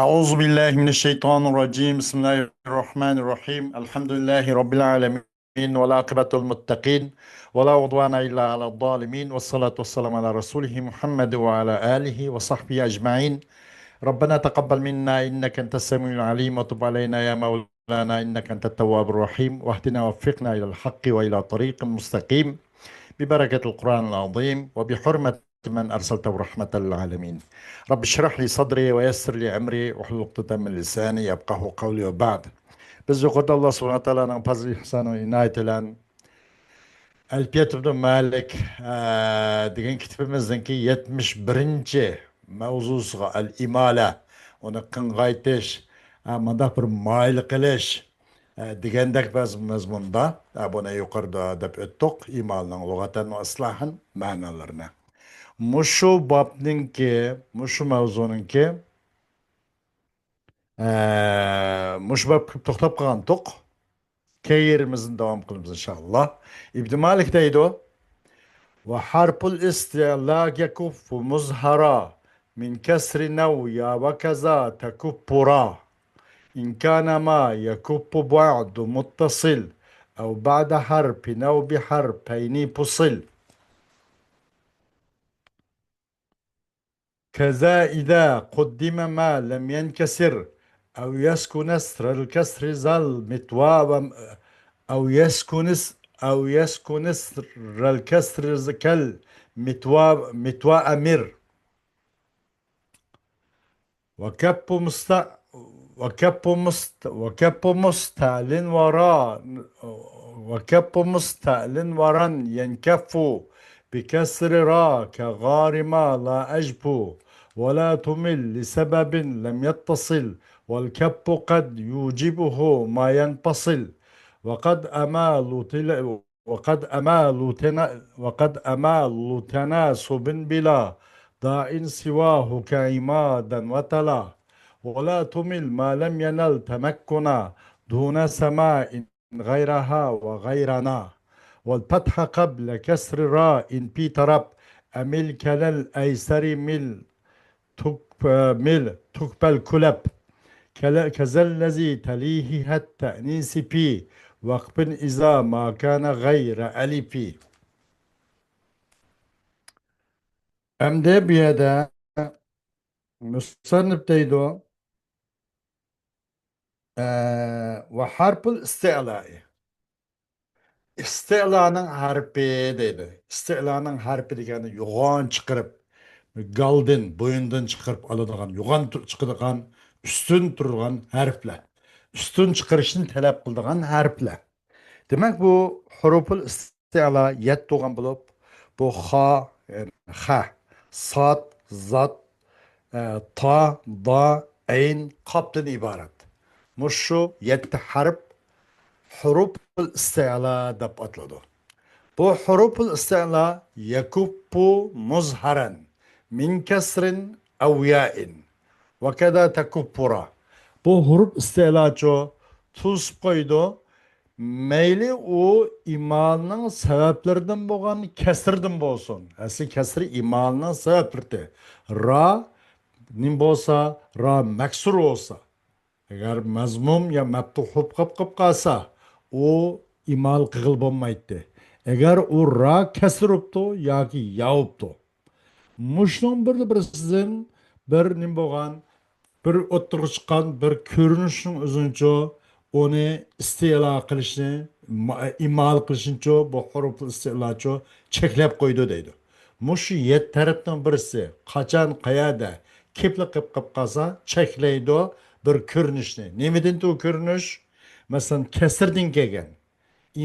أعوذ بالله من الشيطان الرجيم بسم الله الرحمن الرحيم الحمد لله رب العالمين والعاقبة المتقين ولا عدوان إلا على الظالمين والصلاة والسلام على رسوله محمد وعلى آله وصحبه أجمعين. ربنا تقبل منا إنك أنت السميع العليم وتب علينا يا مولانا إنك أنت التواب الرحيم واهدنا ووفقنا إلى الحق وإلى طريق مستقيم ببركة القرآن العظيم وبحرمة من أرسلته رحمة للعالمين. رب اشرح لي صدري ويسر لي أمري واحلل عقدة من لساني يفقهوا قولي وبعد. Biz yukarıda Allah subhanahu teala'nın fazl-ı ihsanı inayet ile Alpiyet ibn Malik degan kitabimizdeki 71. mavzusiga al-imala uni qing'aytish, manda bir mayl qilish degandek mazmunda buni yuqorida deb o'tdik imalning lug'atan va islohan ma'nolarini. Mushu bobninki, mushu mavzuninki mushu bob to'xtab qolgan to'q. Keyirimizni devam qilamiz inşallah. İbn Malik deydi. Ve harpul isti'la yakuffu muzhara min kesri nevya ve keza tekuppura. İn kana ma yakuppu ba'du muttasil ev ba'da harpi nev bi harpeyni pusil. كذا إذا قدم ما لم ينكسر أو يسكن نسر الكسر زل متواب أو يسكن أو يسكن نسر الكسر كال متوا أمر وكب مست وكب مستعل وراء وكب مستعل ورا ينكف بكسر را كغارما لا أجبو ولا تمل لسبب لم يتصل والكب قد يوجبه ما ينفصل وقد أمال وقد أمال تناسب بلا داع سواه كعمادا وتلا ولا تمل ما لم ينل تمكنا دون سماء غيرها وغيرنا والفتح قبل كسر راء في طرب أمل كلل أيسر مل تقبل كلب كذا الذي تليه التأنيس في وقف إذا ما كان غير ألف. أمده بيدا مصنف تيدو وحرب الاستعلاء isti'lanın harpi deydi. İsti'lanın harpi degani yo'g'on chiqarib, galdin, bo'yindan chiqarib oladigan, yo'g'on chiqadigan, ustun turgan harflar. Ustun chiqarishni talab qiladigan harflar. Demak bu huruful isti'la 7 bo'lgan bo'lib, bu ha, ha, sod, zot, ta, da, ayn, qopdan iborat. Mushu 7 harf huruful isti'la deb ataladi. Bu huruful isti'la yakubbu muzharan min kasrin aw ya'in ve kada takuppura. Bu huruf isti'laço tuz koydu. Meyli o imanın sebeplerinden bo'lgan kesirden bo'lsin. Asli kesri imanın sebepleri. Ra nim bo'lsa, ra maksur olsa. Eğer mazmum ya meftuh qilib qalsa, o imal qilib bo'lmaydi. Eğer o ra kesiruptu yoki yavuptu. Muşnun bir sizin bir nim bo'lgan, bir o'ttirib chiqqan bir ko'rinishning o'zincha onu istila qilishni, imal qilishnicho bu huruf istilacho cheklab qo'ydi deydi. Mushu 7 tarafdan birisi qachon qayerda kepli qilib qolsa cheklaydi bir ko'rinishni. Nimidan bu ko'rinish? Masalan, kasrdan kelgan.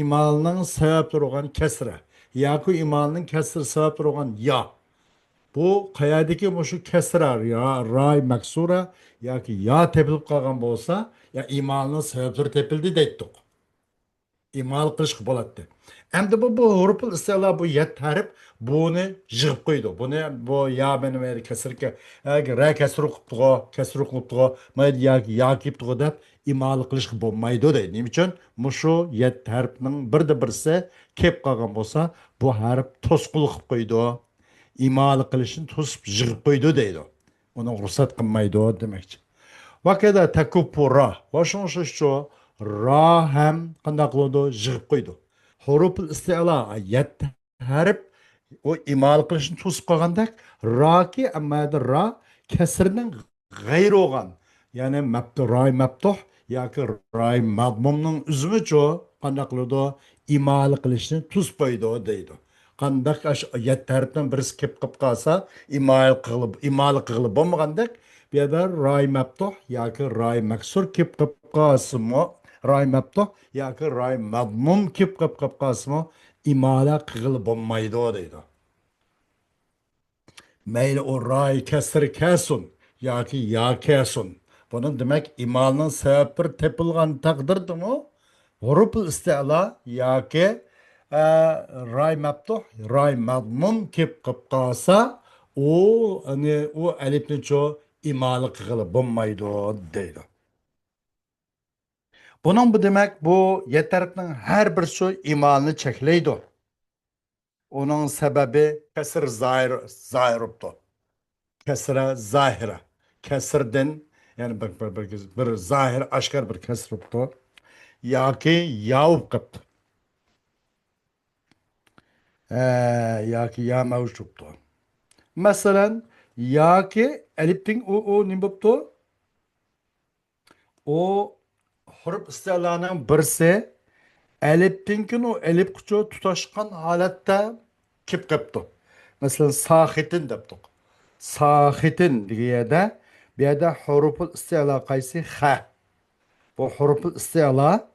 İmalning sababli bo'lgan kasra yoki imalning kasri sababli bo'lgan ya. Bu qayerdagi mushu kasra ya ray maksura yoki ya tepilib qolgan bo'lsa, ya imalning sabablari tepildi deydik. İmal qilishga bo'ladi. Endi bu huruful istila bu 7 harf buni yig'ib qo'ydi. Buni bu ya benim kasrga ra kasru qilibdi, kasru qilibdi, mayli ya qilibdi deb imal qilishga bo'lmaydi deydi. Nima uchun? Mushu 7 harfning birda birisi kelib qolgan bo'lsa, bu harf to'squl qilib qo'ydi. İmal qilishni to'sib yig'ib qo'ydi deydi. Uni ruxsat qilmaydi demakchi. Vakada takupura. Vaşın ra hem kandaklıdı jığıp koydu. Huruful isti'la yet harf o imal qilishni to'sib qolgandek roki ammada ro kasrning g'ayri bo'lgan ya'ni mabdu roy mabtuh yoki roy madmumning uzmichu qanday qiladi imal qilishni to'sib qo'ydi deydi qandaq yet tarafdan birisi kelib qolib qolsa imal qilib bo'lmagandek bu yerda roy mabtuh yoki roy maksur kelib qolib qolsinmi roy mabtuh yoki roy madmum kelib qolib qolsinmi imala qilib bo'lmaydi deydi. Mayli o ray kesir kesun yoki ya kesun. Bunun demek imalının sebepleri tepilgan takdirdi mu? Huruful istila yoki ray mabtuh, ray madmum kep kip kalsa o elifni ço imalı kıgılı bulmaydı deydi. Bunun bu demek bu yeterliknin her bir şu imalını çekleydi. Onun sebebi kesir zahiruptu. Kesra zahira. Kesrden yani bir zahir aşkar bir kesr yaptı. Ya ki yav kaptı. Ya ki ya mevcut yaptı. Mesela ya ki eliftin o ne yaptı? O huruf istilanın birisi eliftinkin o elif kuchu tutaşkan halette kip kaptı. Mesela sahitin yaptık. Sahitin diye de bir de huruful istila kaysi ha. Bu huruful istila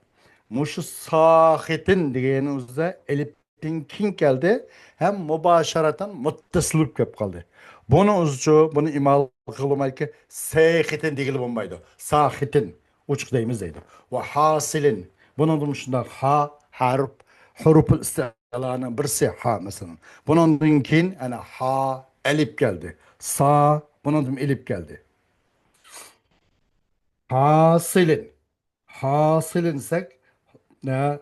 muşu sahitin diyenimizde eliftin kin geldi hem mübaşareten muttasılıp kep kaldı. Bunu uzcu, bunu imal kılmayı ki sahitin değil bulmaydı. Sahitin uçuk deyimiz deydi. Ve hasilin bunun dışında ha harf huruful istilanın birisi ha mesela. Bunun kin yani ha elif geldi. Sa bunun elif geldi. Hasilin. Hasilinsek ne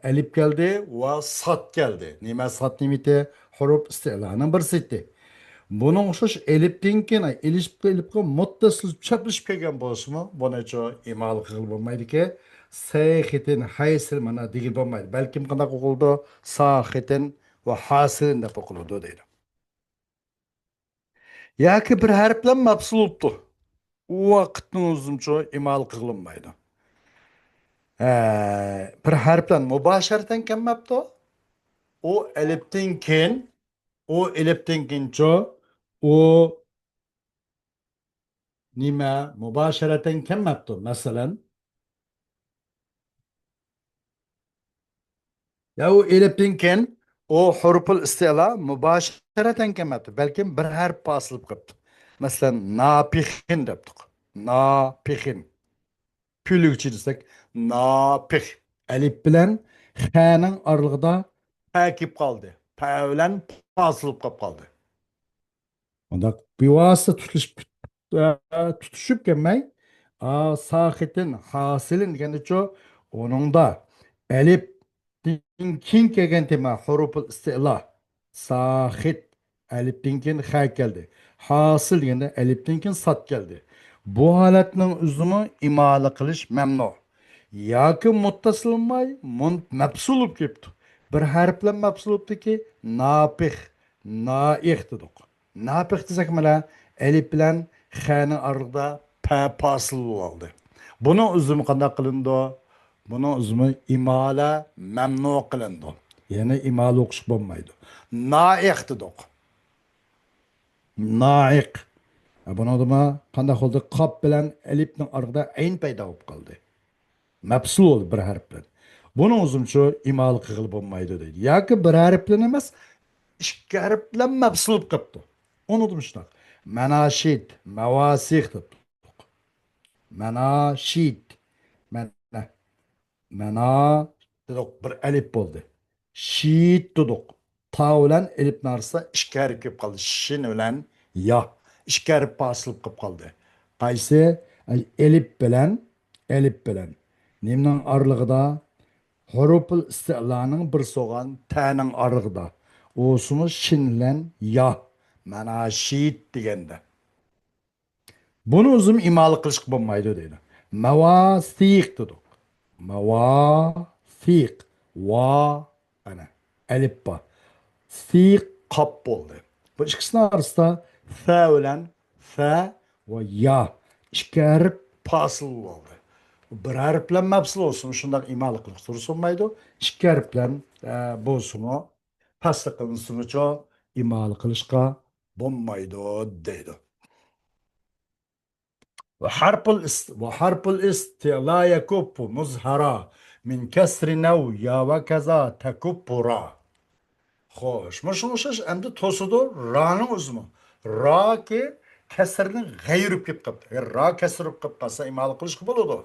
elif geldi ve sat geldi. Nime sat nimiti huruf istilanın birisiydi. Bunun uçuş eliften keyin elifga muttasil chaplashib kelgan bo'lsa-mu, bunacha imal qilib bo'lmaydi ki sayxitin haysil mana degil bo'lmaydi. Balkim qanday o'qildi? Saxitin va hasilin deb o'qiladi deydi. Yoki bir harf bilan mafsul bo'libdi. U vaqtni o'zimcha imal qilinmaydi. Bir harf bilan mubasharatan kelmabdi. O eliften keyin o eliften keyincha o nima mubasharatan kelmabdi. Masalan, ya o eliften keyin o huruful istila mubasharatan kelmabdi. Balkim bir harf bosilib qolibdi. Masalan, napihin debdik. Napihin. Pülükçü desek napih. Elif bilen ha'nın aralığı pa kip kaldı. Pa bilen basılıp kap kaldı. Onda bivası tutuşup gelmey. Sahitin, hasilin degende ço onun da elif kin kelgen tema huruful istila. Sahit eliften kin ha geldi. Hasil degende eliften kin sat geldi. Bu halatning uzumi imala qilish mamnu. Yoki muttasilmay mafsul bo'lib ketdi. Bir harf bilan mafsul bo'libdiki, napih, naih dedik. Napih desak mana elif bilan xa'ning orasida pa fasil bo'ldi. Buni uzumi qanday qilindi? Buni uzumi imala mamnu qilindi. Ya'ni imala o'qish bo'lmaydi. Naih dedik. Naih. Buni nima qanday qildi? Qop bilan elifning orasida ayn paydo bo'lib qoldi. Mafsul oldu bir harf bilan. Buni o'zimcha imal qilib bo'lmaydi deydi. Yoki bir harf bilan emas, ikki harf bilan mafsul bo'lib qolibdi. Unutdim shunaq. Manashid, mavasih deb. Manashid. Mana mana dedik bir alif bo'ldi. Shid dedik. Ta bilan elif narsa ikki harf kelib qoldi. Shin bilan ya. İki harf bosilib qolib qoldi. Qaysi elif bilan elif bilan nimning orlig'ida huruful istilaning bir so'g'an ta'ning orlig'ida o'simi shin bilan ya mana shit deganda Buni o'zim imola qilishga bo'lmaydi deydi. Mavasiq dedik. Mavasiq. Va ana alif bor. Siq qop bo'ldi. Bu ikkisini orasida fa bilan fa va ya ikki harf fasl bo'ldi. Bir harf bilan mafsil olsun. Shundoq imola qilib tursinmaydi. Ikki harf bilan bo'lsin. Fasl qilinsin uchun imola qilishga bo'lmaydi deydi. وحرف الاستعلاء يكب مظهرا من كسر نو يا وكذا تكب را. خوش مش endi to'sidi ra'ning o'zimi. Ra ki kasrning g'ayri kelib qoldi. Agar ra kasr bo'lib qolsa imola qilishga bo'ladi.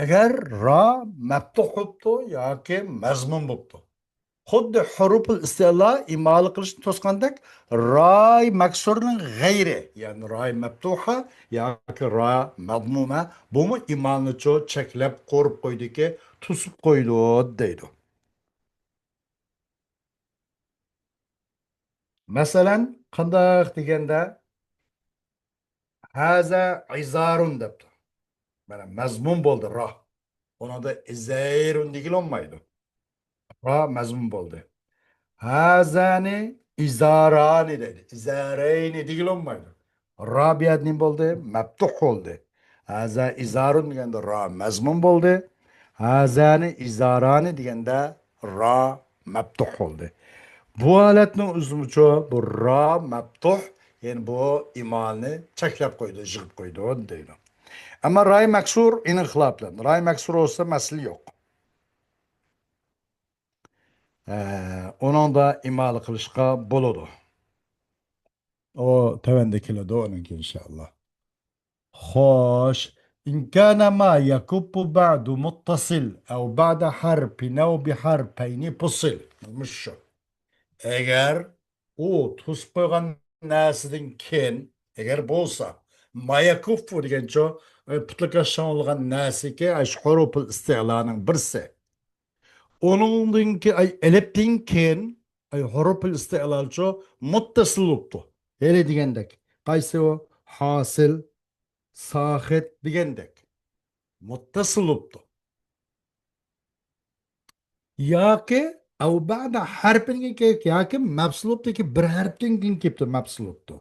Agar ra maftuh bo'libdi yoki mazmun bo'libdi. Xuddi huruful istila imola qilishni to'sqandek roy maksurning g'ayri ya'ni roy maftuha yoki roy madmuma bumi imolni cheklab qo'rib qo'ydiki to'sib qo'ydi deydi. Masalan qandoq deganda haza izarun debdi. Mana mazmun bo'ldi ro. Unda izayrun degilolmaydi. Ro mazmun bo'ldi. Hazani izarani dedi. İzareyni değil olmaydı. Rabiyat ne oldu? Meptuh oldu. Haza izarun degende ra mezmun oldu. Hazani izarani degende ra meptuh oldu. Bu aletnin uzun çoğu bu ra meptuh yani bu imalini çeklep koydu, jıgıp koydu onu deydi. Ama ray maksur inin xilaplan. Ray maksur olsa mesele yok. Onun da imalı kılışka boludu. O tevendekiler de onunki inşallah. خوش إن كان ما يكب بعد متصل أو بعد حرف أو بحرفين فصل مش شو. Eğer o tuz koygan nesidin ken eğer bolsa maya kufu degen ço putlaka şanılgan nesi ki ay huruful istilanın birisi. Onunki ay eleptin ken ay huruful istilal ço muttasıl oluptu. Öyle digendek. Kaysi o hasil sahit digendek. Muttasıl oluptu. Yaki او بعد حرفin ki yaki mefsuluptu ki bir harften kin kipti mefsuluptu.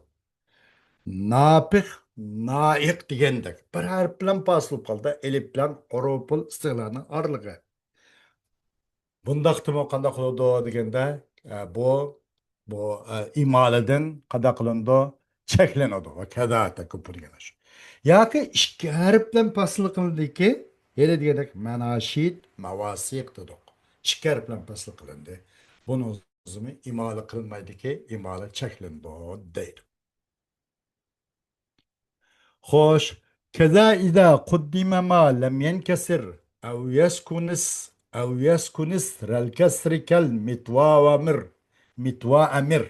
Napih, naik digendek. Bir harf bilen basılıp kaldı. Elif bilen huruful istilanın arlığı. Bundaq timo qanda qılıdı degende bu imaleden qanda qılındı çeklenadi ve kada takıp degan shu. Yoki ikki harf bilan fasl qilindi ki yere degandek manashid mavasiq dedik. Ikki harf bilan fasl qilindi. Buni o'zimi imola qilinmaydiki, imola cheklandi deydi. خوش كذا إذا قدم ما لم ينكسر أو يسكن اسر الكسر كالمتوامر متوامر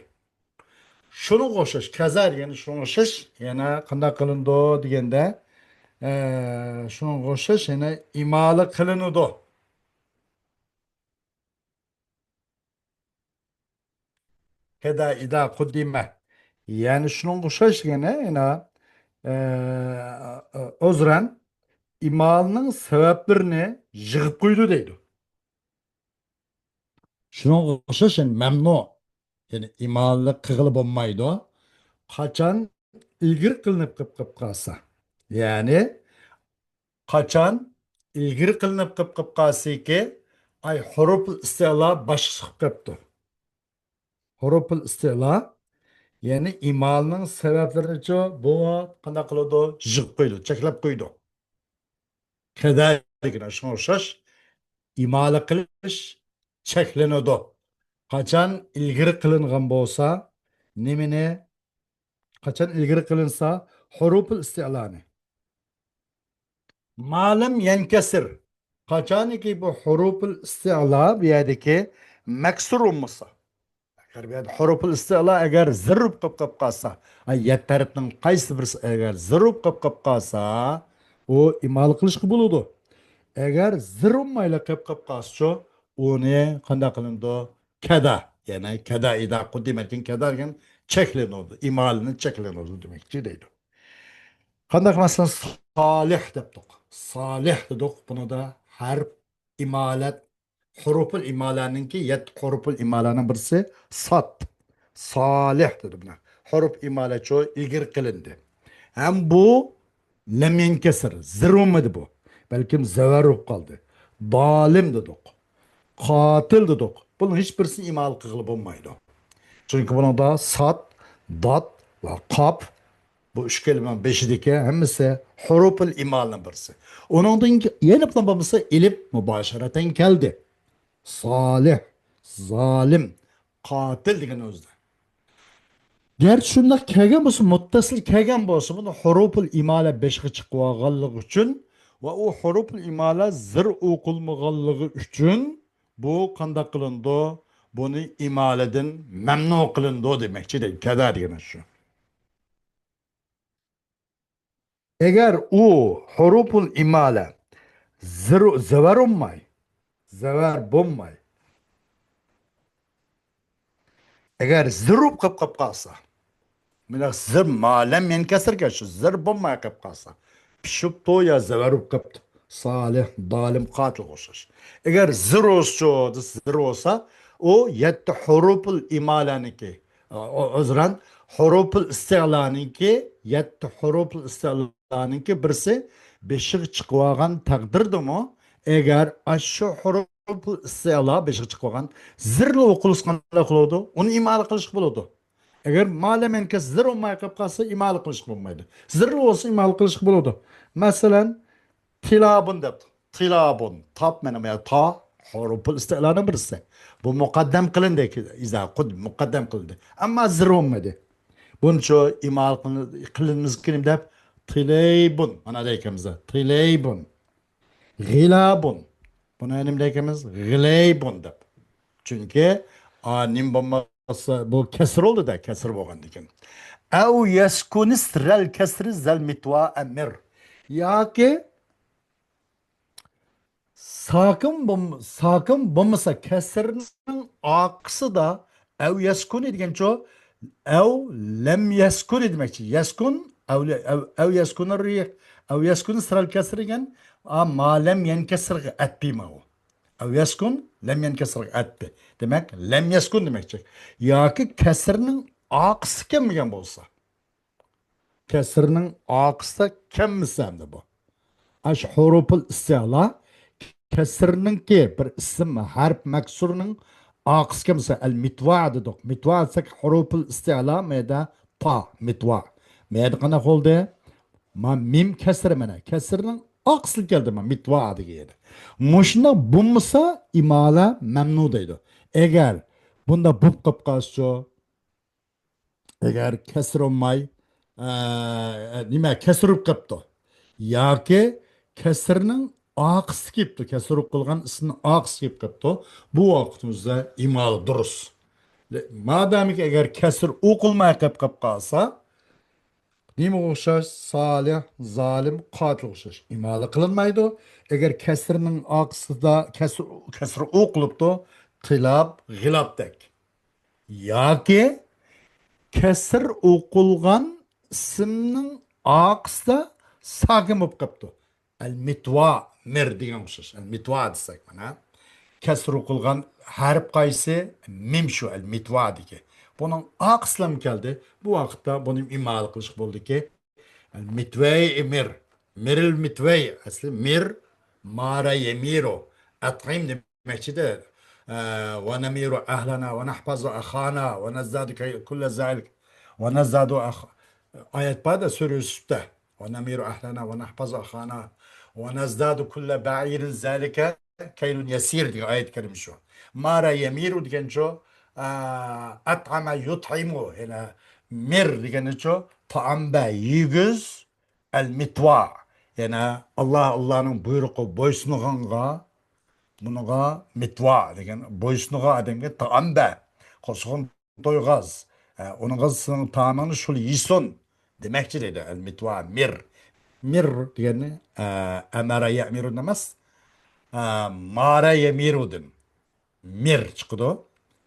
şunu koşuş kazar yani şunu koşuş yani kanda kılındı diyende şunu koşuş yani imalı kılınıdı. Keda ida kuddime yani şunu koşuş yani özren imalının sebeplerini yığıp koydu deydi. Şuna o'xshash mamnu. Yani imonli qig'ilib bo'lmaydi. Qachon ilgir qilinib qilib qolsa. Ya'ni qachon ilgir qilinib qilib qolsaki, ay huruf istila boshqa qilibdi. Huruf istila ya'ni imonning sabablarini bu qanday qiladi? Yig'ib qo'ydi, cheklab qo'ydi. Kadayligina shunga o'xshash imola qilish cheklanadi. Qachon ilgari qilingan bo'lsa, nimani qachon ilgari qilinsa, huruful istilani. Ma'lum yankasir. Qachoniki bu huruful istila bu yerdagi maksur bo'lmasa. Agar bu yerda huruful istila agar zirb qilib qolsa, ay yet tarafning qaysi birisi agar zirb qilib qolsa, u imal qilishga bo'ladi. Agar zirb mayla qilib qolsa, uni qanday qilindi? Kada. Yani kada ida kuddimerken kada degan cheklanadi, imalini cheklanadi demekçi deydi. Qandaq masalan solih debdik. Solih dedik. Buni da harf imalat huruful imalaninki yet huruful imalaning birisi sot. Solih dedi buna. Huruf imala ço ilgir qilindi. Hem bu lam yenkesir. Zirumidi bu. Belkim zavarub qaldı. Dalim dedik. Qatil dedik. Bunun hiçbirisini imal qilib bo'lmaydi. Çünkü bunun da sat, dat ve kap bu üç kelimenin beşideki hemmisi huruful imalının birisi. Onun da yeni bulunması ilip mübaşereten geldi. Salih, zalim, katil degan o'zida. Gerçi shundoq kelgan bo'lsa, muttasil kelgan bo'lsa, buni huruful imala 5 ga chiqib olganligi uchun va u huruful imala zir o'qilmaganligi uchun bu qanday qilindi? Buni imaladan mamnun qilindi demoqchi deydi. Kada degani shu. Agar u huruful imala zir zavar olmay, zavar bo'lmay, agar zirub qilib qolsa, من زر ما لم ينكسر كش زر بما قبقاسا بشبتو يا زورب قبط صالح ظالم قاتل غشش اگر زروس شو زروسا او يت حروف الامالانكي عذرا حروف الاستعلانكي يت حروف الاستعلانكي برسي بشق çıkıvagan takdirdimi eğer aşu huruf isti'la beşik çıkıvagan zirli okuluşkan kılıdı onu imal kılış buludu. Eğer malemen kes zir olmay qilib qolsa imal qilish bo'lmaydi. Zirli olsa imal qilish bo'ladi. Masalan, tilabun deb. Tilabun. Tap mana bu ta huruful istilani birisi. Bu muqaddam qilindi. Iza qud muqaddam qilindi. Ammo zir olmadi. Buncho imal qiliniz kelim deb tilaybun. Mana deymiz. Tilaybun. G'ilabun. Buni nima deymiz? G'ilaybun deb. Çünkü anim olmasa bu kesir oldu da kesir bo'lgandan keyin. Ev yeskunis rel kesri zel mitva emir. Yoki sakin bo'lmasa kesirning oqisi da ev yeskuni degancha ev lam yeskuni demakchi. Yeskun ev yeskuni rih ev yeskuni sral kesri degan ma lam yankasirga atpima u. Ev yeskun lem yenkesir etdi. Demek lem yeskun demekçi. Ya ki kesirinin akısı kemmigen bolsa. Kesirinin akısı kemmisi de bu. Aş huruful istiala kesirinin ki bir isim harf meksurunun akısı kemmisi el mitva dedik. Mitva etsek huruful istiala meyda ta mitva. Meyda kana oldu? Ma mim kesir mene. Kesirinin akısı geldi ma mitva adı giydi. Muşna bulmasa imala memnu deydi. Eğer bunda bub qilib qolsa, agar kasr olmay, nima kasrib qilibdi yoki kasrning oqisi kelibdi, kasr qilgan ismning oqisi kelib qilibdi, bu vaqtimizda imol durust. Madamki agar kasr o'qilmay qilib qolsa, nima o'xshash? Solih, zolim, qotil o'xshash. Imola qilinmaydi. Agar kasrning oqisida kasr o'qilibdi, tilab, g'ilobdek. Yoki kasr o'qilgan ismning oqisida sakin bo'lib qolibdi. Al-mitva mir degan o'xshash. Al-mitva desak mana. Kasr o'qilgan harf qaysi? Mim shu al-mitva degi. Bunun aqslam keldi. Bu vaqtda buni imal qilish bo'ldiki, al-mitvay emir. Miril mitvay asli mir mara yemiru. At'im demekçidir. Ve nemiru ahlana ve nahfazu akhana ve nazdadu kulle zalik ve nazdadu ayet bada Sure Yusuf'ta. Ve nemiru ahlana ve nahfazu akhana ve nazdadu kulle ba'irin zalike kaylun yasir diye ayet kerim şu. Mara yemiru diyen şu at'ama yut'imu hena mir diyen şu taamba yigüz el mitva. Yani Allah'ın buyruğu boysunğanğa bunaga mitva degan boysunuga adamga taamba qo'shig'in to'yg'az uning sizning taomini shul yesin demakchi dedi al mitva mir degani amara yamiru emas mara yamirudin mir chiqdi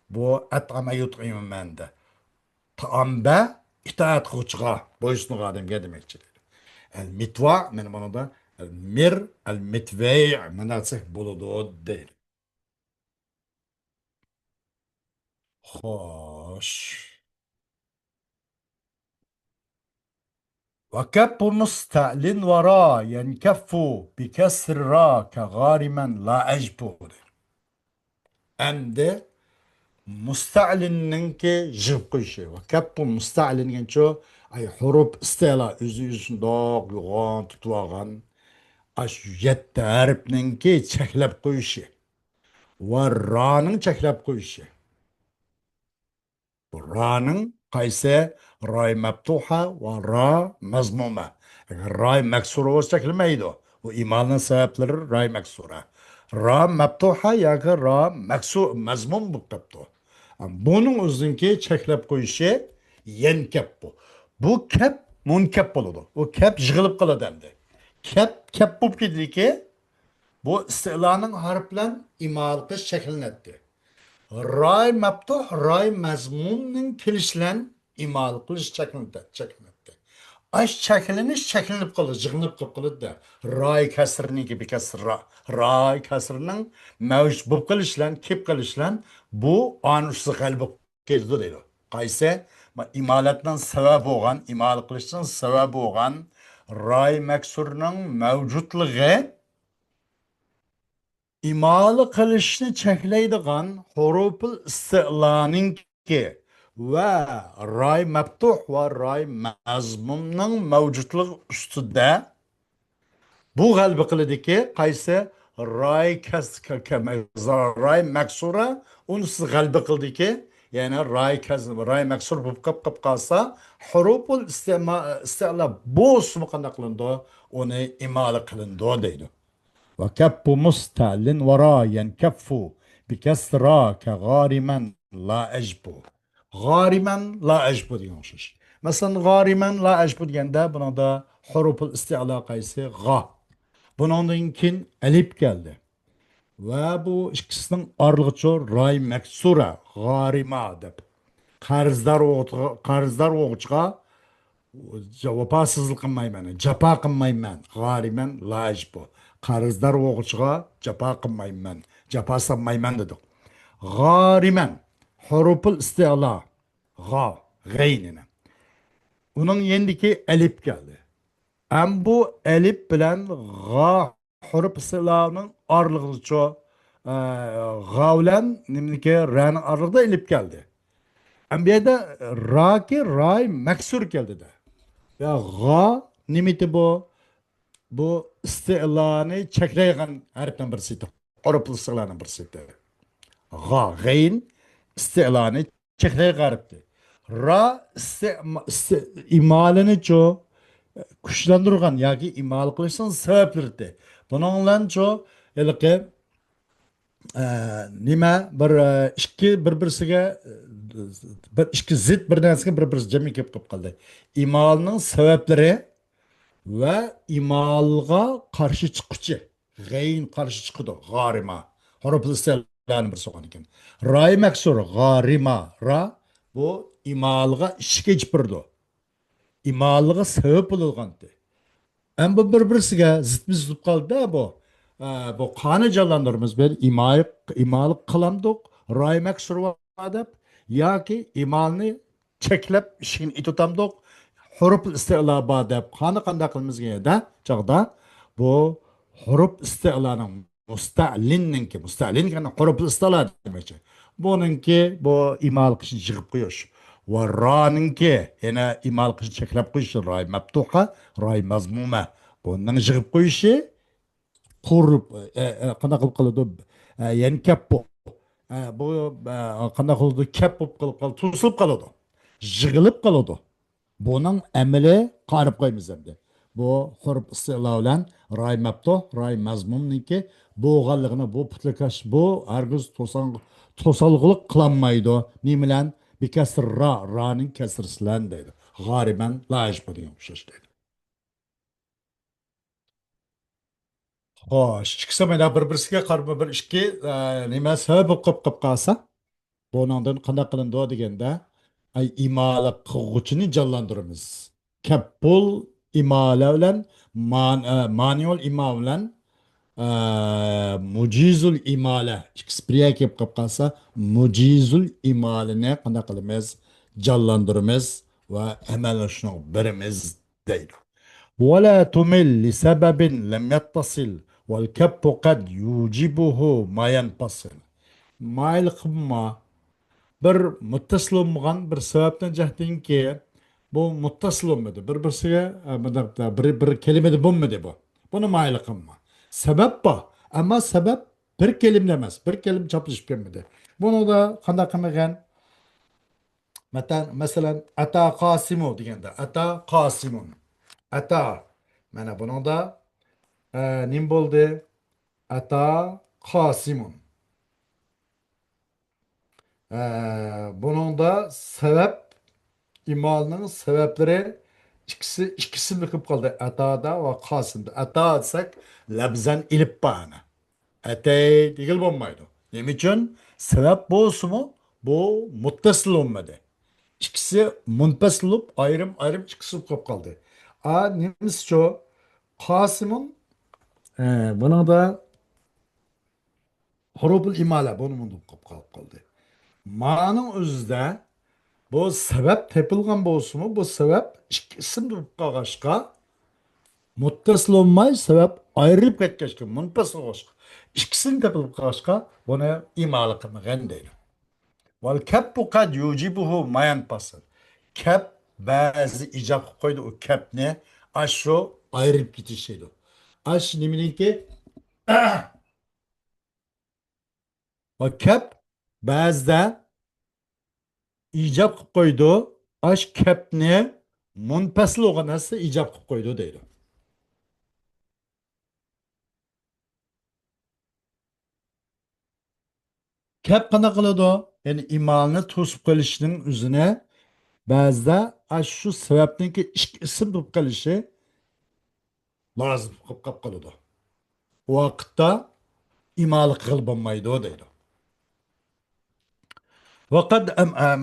bu at'ama yut'imanda taomba itoat qiluvchiga boysunuga odamga demakchi dedi El mitva men bana da el mir el mitvey menasih buludu değil. Hoş. وكب مستعل وراء ينكف بكسر را كغارما لا أجبو. Hem de müsta'linninki jib kuyşu. Ve kep bu müsta'lin genço ay hurup istela üzü yüzündoq yuğan tutvagan aş yette haripninki çeklep kuyşu. Ve ra'nın çeklep kuyşu. Ra'nın kayse ra'y meftuha ve ra mezmuma. Eğer ra'y meksura olsa çekilmeydi o. O imanın sebepleri ra'y meksura. Ra meftuha ya ki ra mezmum bu kapto. Bunun uzunki çeklep koyuşu yen kep bu. Bu kep munkep boludu. O kep jığılıp kaladı hem de. Kep bu gidi ki bu istilanın harflen imal kız şeklini etti. Ray mabtuh, ray mazmunun kilişlen imal kılış çekilmekte. Aş çekiliniş çekilinip kalır, cıgınıp kalır da. Ray kasırını gibi kasır, ray kasırının mevcut bu kılışlan, kip kılışlan, bu anuşsu kalbi keldi değil o. Kayse, imalattan sebep olan, imal kılıştan sebep olan, ray meksurunun mevcutluğu, İmalı kılışını çekleydiğen huruful isti'lanın ki ve ray meftuh ve ray mazmunun mevcutluğu üstünde bu galbi kılıdı ki kayse ray meksura unsuz galbi kıldı ki yani ray meksur bu kap kalsa huruful isti'la bu usmu kılındı onu imalı kılındı deydi. وكب مستعل وراء ينكف بكسرى كغارما لا أجبو غارما لا أجبو diyormuş. Mesela garimen la ecbu diyende buna da huruful isti'la kayısı ga. Bununkin elip geldi. Ve bu ikisinin arlıqçı ray meksura garima deb. Qarzdar oğuçqa vafosizlik qilmayman, jafo qilmayman, g'ariman laj bu. Qarzdor o'g'chiga jafo qilmayman, jafo solmayman dedi. G'ariman huruful isti'lo g'a g'aynini. Uning yendiki elif geldi. Hem bu elif bilen g'a huruf isti'loning orlig'icha g'a bilan nimniki ra'ning orlig'ida elif geldi. Hem bir de ra ki ray maksur geldi de. Ya ga nimiti bu? Bu isti'lanı çekleyen harften birisiydi. Oruplu isti'lanın birisiydi. Ga, gayn isti'lanı çekleyen harfti. Ra imalini ço kuşlandırgan ya ki imal kılışın sebeplerdi. Bununla ço elki nima bir ikki bir-birisiga bir ikki zid bir narsaga bir-birisi jami kelib qoldi. Imalning sabablari ve imalga karşı çıkıcı. Gayn karşı çıkıdı. Garima. Haraplı isteyen bir soğan iken. Ray meksur. Garima. Ra. Bu imalga işe geçpirdi. İmalga sebep olulgandı. Hem bu bir-birisiga zıtmız zıt kaldı da bu. Bu kanı canlandırmamız bir imalık kılamdık. Ray meksur adab. Ya ki imalını çeklep işin itutamdık. Hurup isti'la deb qani qanday qilamiz da chog'da bu hurup isti'laning musta'lin kana hurup isti'la demoqchi. Buningki bu imal qilishni yig'ib qo'yish va roninki yana imal qilishni cheklab qo'yish roy maftuha roy mazmuma bundan yig'ib qo'yishi qurib qanday qilib qiladi yani kap bu qanday qiladi kap bo'lib qolib to'silib qoladi yig'ilib qoladi. Bunun emeli qarib qo'ymiz endi. Bu huruf istilo bilan ray mabtuh, ray mazmunninki bo'g'anligini, bu putlakash, bu hargiz to'salg'iliq qilolmaydi. Nima bilan? Bikasr raning kasrsilan deydi. G'ariban la ajbu degan o'xshash deydi. Xo'sh, ikkisi mana bir-birisiga qarama bir ikki nima sabab qilib qolsa, bundan qanday qilindi deganda ay imoli qilg'uchini jonlantiramiz. Kappul imala bilan manual ima bilan mujizul imala ikkisi birga kelib qolib qolsa mujizul imalini qanday qilamiz jonlantiramiz va amalga shuni birimiz deydi. ولا تمل لسبب لم يتصل والكب قد يوجبه ما ينفصل. ما القمة bir muttasıl olmagan bir sebepten cehdinki bu muttasıl olmadı. Birisiga bir kelimede bulmadı bu. Bunu maylı kılma. Sebep bu. Ama sebep bir kelime demez. Bir kelime çapışıp gelmedi. Bunu da kanda kılmagan mesela ata Kasimu degende ata Kasimun. Ata. Mana bunu da nim boldu? Ata Kasimun. E, bunun da sebep İmalının sebepleri ikisi mi kıp kaldı? Atada ve Kasım'da. Ata desek lebzen ilip bağına. Etey değil olmaydı. Dem için sebep bu olsun mu? Bu muttasıl olmadı. İkisi munfasıl olup ayrım ayrım ikisi kıp kaldı. Nemiz şu Kasım'ın buna da huruful imale bunu mundu kıp kaldı. Ma'nın özüde bu sebep tepilgan bolsunmu? Bu sebep ikki ism tutup kalgaçka muttasıl olmay sebep ayrılıp ketkeçke munfasıl olgaçka. İkisini tepilip kalgaçka bunu imalı kılmagan deydi. Vel keppu kad yucibuhu mayan pasıl. Kep bazı icap koydu o kep ne? Aşo ayrılıp gitişiydi. Aş neminin ki o kep bazda icap koydu. Aş kepni munpasıl olgan narsa icap koydu deydi. Kep qana qiladi? Yani imalni to'sib qilishning o'zini ba'zida shu sababdan ki ikki ism bo'lib qolishi lozim qilib qolib qoladi. U vaqtda imoli qilib bo'lmaydi deydi. Vaqad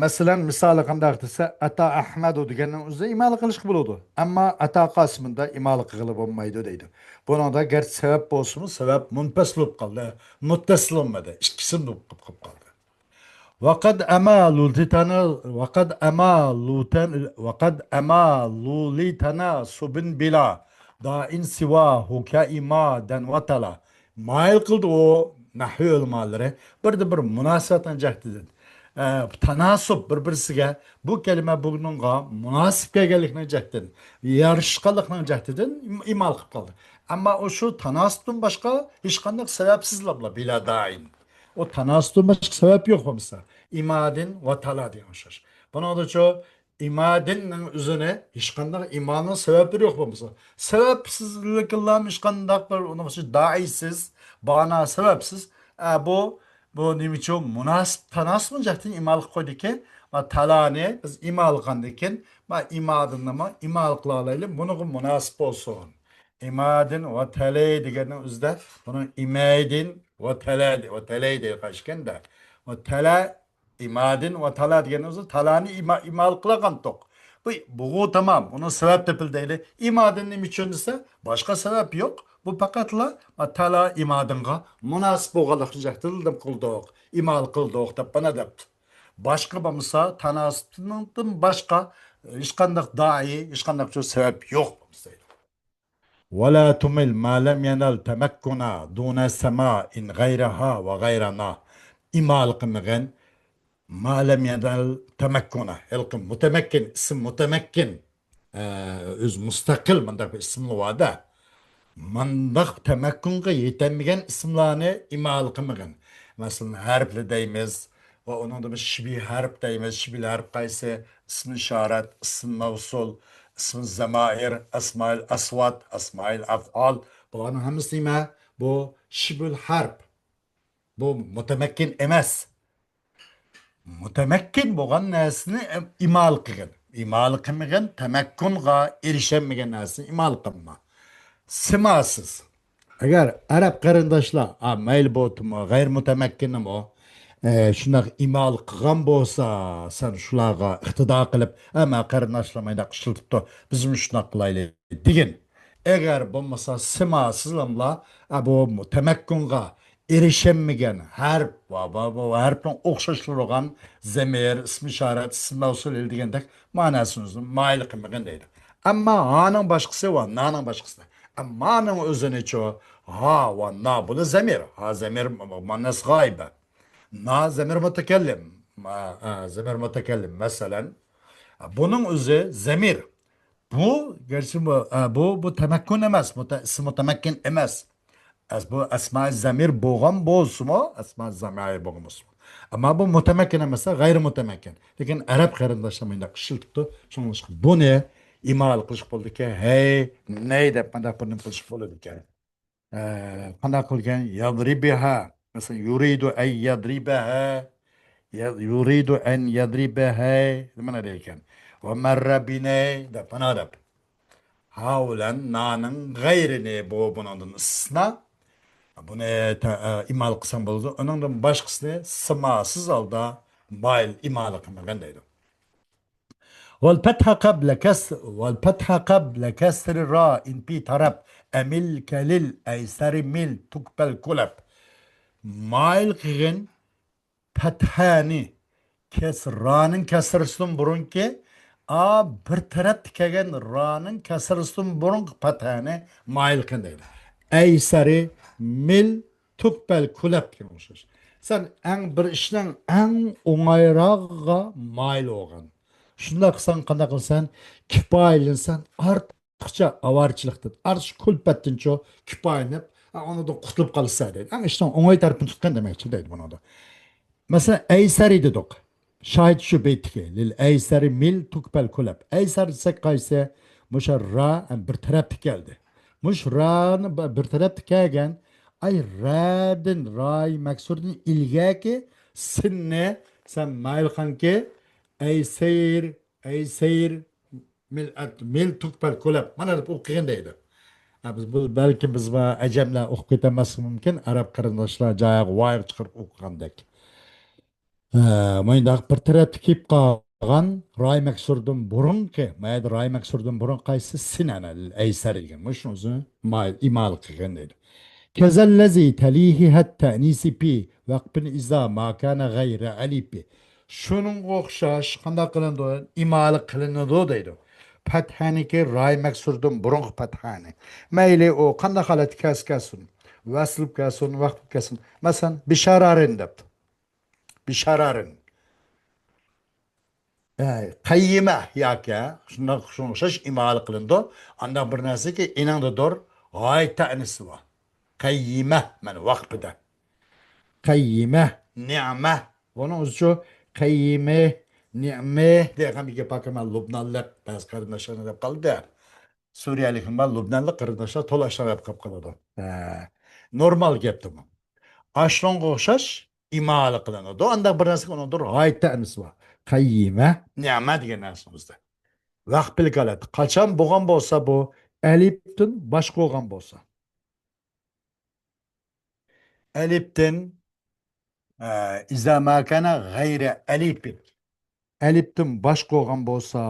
masalan misoli qanday desa ata Ahmadu deganning o'zida imoli qilish bo'ladi. Ammo ata Qosimda imoli qilib bo'lmaydi deydi. Buningda gar sabab bo'lsin, sabab munfasil bo'lib qoldi, muttasil bo'lmadi, ikki ism bo'lib qolib qoldi. وقد أمالوا لتنا سبن بلا دا إن سوا هكا دن وطلا مايل قلد o nahvi ulamaları bir münasebeten cehdedin. Tanasub birbirisiga bu kelime bununla münasip gelgelikini cehdedin. Yarışkalıkını cehdedin imal kılıp kaldı. Ama o şu tanasubun başka hiç kandak sebepsizle bila dain. O tanasutun başka sebep yok olmasa. İmadin ve tala diyormuşlar. Bana da çoğu imadinin üzerine hiç kandak imanın sebepleri yok olmasa. Sebepsizlik Allah'ın hiç kandak var. Onun için daisiz, bana sebepsiz. Bu ne biçim münasip tanasım olacaktı imalık koydu ki ve talani biz imalık andikin ve imadın ama imalıkla alayım bunu münasip olsun. İmadin ve tele diyenin üzde bunu imadin ve tele diye kaçken de ve tele imadin ve tala diyenin üzde talani imalıkla kantok. Bu tamam. Onun sebep tepil değil. İmadın ne için ise başka sebep yok. Bu pakatla tala imadınga münasip oğalıqıcaktır dem kıldık. İmal kıldık da bana depti. Başka bamısa tanasının başka hiç kandak dahi, hiç kandak çok sebep yok bamısaydı. ولا تمل ما لم ينل تمكنا دون سماء غيرها وغيرنا إمال قمغن ما لم ينل تمكنا القم متمكن اسم متمكن öz müstakil mındak bir isimli vada mındak temekkunga yetenmeyen isimlerini imal qilmagan. Mesela harfli deymiz ve onun da bir şibi harf deymiz. Şibi harf kaysa ismi işaret, ismi mevsul, ismi zemair, asmail asvat, asmail afal. Bunların hamısı bu şibül harf. Bu mutemekkin emas. Mutemekkin bo'lgan narsani imal qilgan. Imal qilmagan tamakkunga erishamagan narsani imal qilma. Simasız. Agar Arap qarindoshlar mayli bo'ldimi, g'ayr mutamakkinim o. Şunaq imal qilgan bo'lsa, sen shularga iqtido qilib, ama qarindoshlarmayda ishiltibdi, biz shunaq qilaylik degin. Agar bo'lmasa, simasizlamla bu tamakkunga erişemmegan harf va harfning o'xshashlarigan zamir, ism ishorat, ism mavsul degandek ma'nosini mayl qilmagan deydi. Ammo haning boshqasi va naning boshqasi. Ammoning o'zini-chi ha va na bu zamir. Ha zamir ma'nosi g'oyba. Na zemir mütekellim. Zemir mütekellim mesela. Bunun özü zemir. Bu gerçi bu temekkün emez. İsim mütemekkin emez. Bu esma zemir boğan boğulsun mu? Esma zemir boğulsun. Ama bu mütemekkin emezse gayri mütemekkin. Lakin Arap karındaşlarıyla kışıltıktı. Şunun için bu ne? İmal kılışık oldu ki hey neydi? Bana bunun kılışık oldu ki. Qanday qilgan yadribiha mesela yuridu en yadribaha yuridu en yadribaha nimana deykan va marra binay deb ana deb hawlan naning g'ayrini bu bundan istisna buni imal qilsam bo'ladi uningdan boshqasini simasiz holda mayl imal qilmagan deydi والفتحة قبل كسر الراء إن في طرب أمل كلل أيسر مل تقبل كلب مايل قيغن فتحاني رانın kesrisinin burun ki bir taraf dikegen ra'nın kesrisinin burun patani mail kındaydı. Eysari mil tukbel kulep gibi olmuş. Sen en bir işten en oңайрагыга mail olgan. Şunda kılsan kanda kılsan kipayelinsen arttıkça avarçılıktır. Artık kulpettin ço kipayelinip onu da kutulup kalırsa deydi. Yani işte oңай tarafını tutkan demekçi deydi buna da. Mesela Eyseri dedik. Şahit şu beytki. Lil Eyseri mil tukbel kulep. Eyser desek kayse muşa ra bir taraf geldi. Muş ra'nı bir taraf kelgen ay ra'dın ra'yı maksudun ilgaki sinne sen mail kanki Eyseyir mil tukbel kulep. Mana bu kıyındaydı. Biz bu belki biz acemle okup getemez mümkün. Arap karındaşlar cayağı wire çıkarıp okugandek. Мойндағы бір тәрәпті киіп қалған рай мәксұрдың бұрын ке, мәйді рай мәксұрдың бұрын қайсы сінәні әйсәр деген. Мұшын өзі ималық кеген дейді. Кезеллezi telihi hatta nisipi vakbin iza makana gayre alipi. Şunun okşaş, kanda kılındı, imalı kılındı deydi. Pathani ki ray maksurdun burun pathani. Meyli o kanda halet keskesin. Vasılıp kesin, vakıp kesin. Mesela bişararın deyip. Bişararın. Kayyime yak ya. Şunu şaş imalı kılındı. Anda bir nesi ki inandı dor. Gayet tanesi var. Kayyime men vakbide. Kayyime ni'me. Onun için kayyime ni'me diye kan bir bakıma Lübnanlı bazı kardeşlerine de kaldı der. Suriyeli ben Lübnanlı kardeşler tolaşlar hep kapkaladı. Normal gepti bu. Aşronga o'xshash imola qilinadi. Anda bir narsaga unindir g'oyat ta'nisi bor. Qayyima ne'mat degan narsa bizda. Vaqt bilkaladi. Qachon bo'lgan bo'lsa bu alifdan boshqa bo'lgan bo'lsa. Alifdan iza ma kana g'ayri alifin. Alifdan boshqa bo'lgan bo'lsa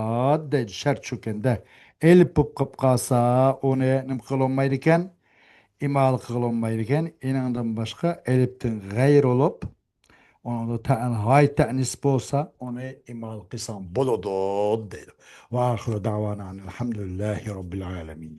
deydi shart shukanda. Elif bo'lib qolib qolsa, uni nima qilolmaydi ekan? Imola qilolmaydi ekan. Inandan boshqa alifdan g'ayr bo'lib onu da hay ta'nis bolsa onu imal qilsam bo'ladi deydi. Va axiru davana elhamdulillahi robbil alamin.